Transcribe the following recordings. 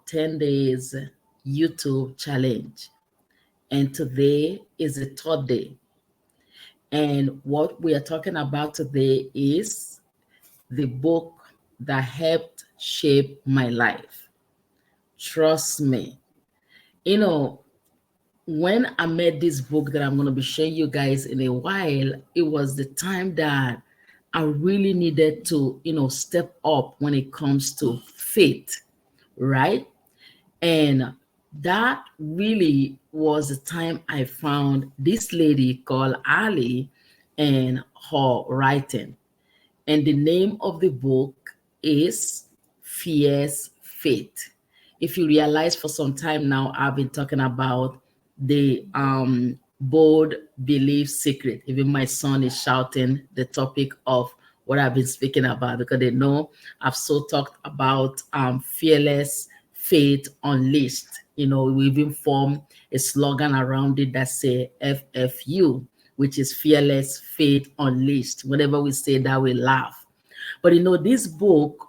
10 days YouTube challenge. And today is the third day. And what we are talking about today is the book that helped shape my life. Trust me. You know, when I met this book that I'm going to be showing you guys in a while, it was the time that I really needed to, step up when it comes to faith, right? And that really was the time I found this lady called Ali and her writing. And the name of the book is Fierce Faith. If you realize, for some time now, I've been talking about the bold belief secret. Even my son is shouting the topic of what I've been speaking about, because they know I've so talked about fearless faith unleashed. We even formed a slogan around it that say FFU, which is fearless faith unleashed. Whenever we say that, we laugh. But this book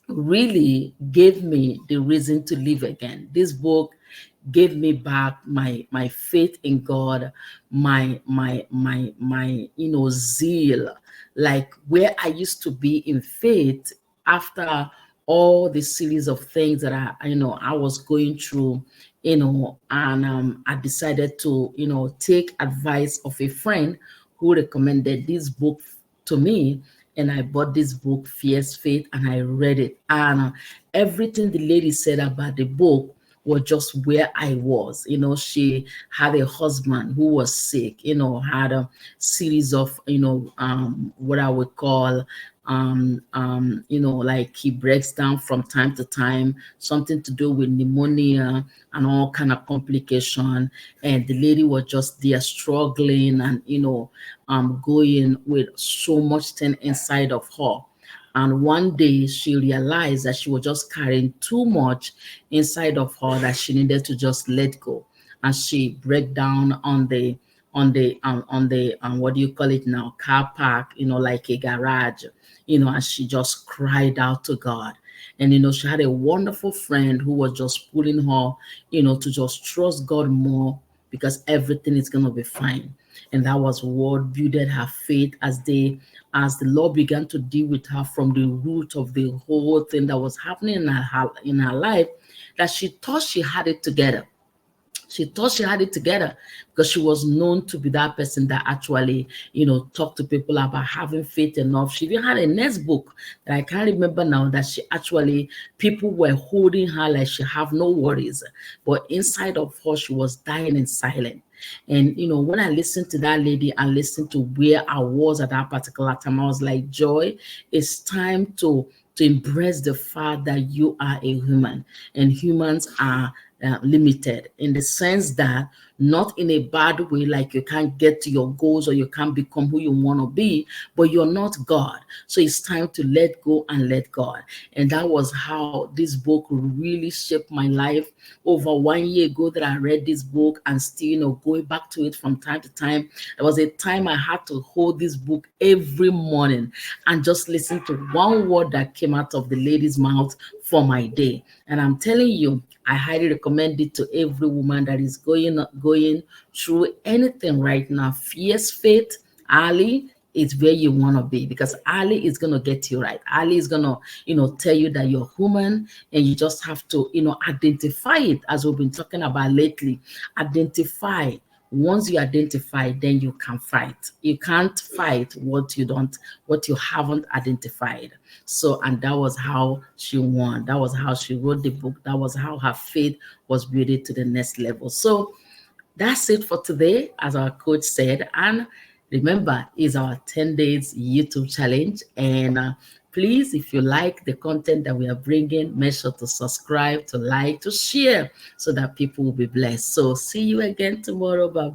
really gave me the reason to live again. This book gave me back my faith in God, my zeal, like where I used to be in faith after all the series of things that I was going through, and I decided to take advice of a friend who recommended this book to me. And I bought this book, Fierce Faith, and I read it. And everything the lady said about the book was just where I was. She had a husband who was sick, had a series of, what I would call, like he breaks down from time to time, something to do with pneumonia and all kind of complication. And the lady was just there struggling and, going with so much thing inside of her. And one day she realized that she was just carrying too much inside of her, that she needed to just let go. And she break down on the what do you call it now, car park, like a garage, and she just cried out to God. And she had a wonderful friend who was just pulling her, to just trust God more, because everything is gonna be fine. And that was what built her faith as the Lord began to deal with her from the root of the whole thing that was happening in her life, that she thought she had it together. She thought she had it together because she was known to be that person that actually, talked to people about having faith enough. She even had a next book that I can't remember now, that she actually, people were holding her like she have no worries. But inside of her, she was dying in silence. And, when I listened to that lady and listened to where I was at that particular time, I was like, Joy, it's time to embrace the fact that you are a human, and humans are limited, in the sense that, not in a bad way, like you can't get to your goals or you can't become who you want to be, but you're not God. So it's time to let go and let God. And that was how this book really shaped my life. Over 1 year ago that I read this book, and still, going back to it from time to time. There was a time I had to hold this book every morning and just listen to one word that came out of the lady's mouth for my day. And I'm telling you, I highly recommend it to every woman that is going through anything right now. Fierce Faith, Ali, is where you want to be, because Ali is going to get you right. Ali is going to, tell you that you're human, and you just have to, identify it, as we've been talking about lately. Identify. Once you identify, then you can fight. You can't fight what you haven't identified. So, and that was how she won. That was how she wrote the book. That was how her faith was built to the next level. So that's it for today, as our coach said. And remember, it's our 10 days YouTube challenge. And please, if you like the content that we are bringing, make sure to subscribe, to like, to share, so that people will be blessed. So see you again tomorrow. Bye.